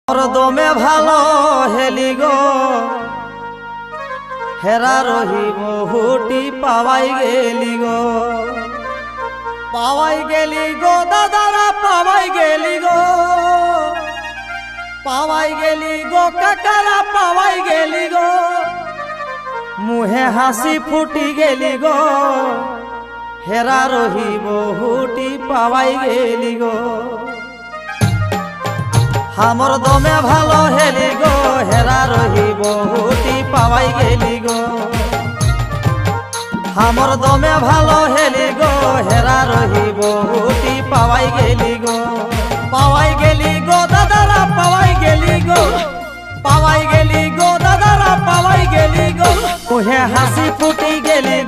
দমে ভালো হেলি গো হেরা রহি বহুটি পাওয়াই গেলি গো দাদারা পাওয়াই গেলি গো কাকারা পাওয়াই গেলি গো মুহে হাসি ফুটি গেলি গো হেরা রহি বহুটি পাওয়াই গেলি গো हमर दमे भालो हेली गो हेरा रही बहुटी पावाई गेली गो हमर दमे भालो हेली गो हेरा रही बहुटी पावाई गेली गो दादारा पावाई गेली गो दादारा पावाई गेली गो मुहे हासी फुटी गेली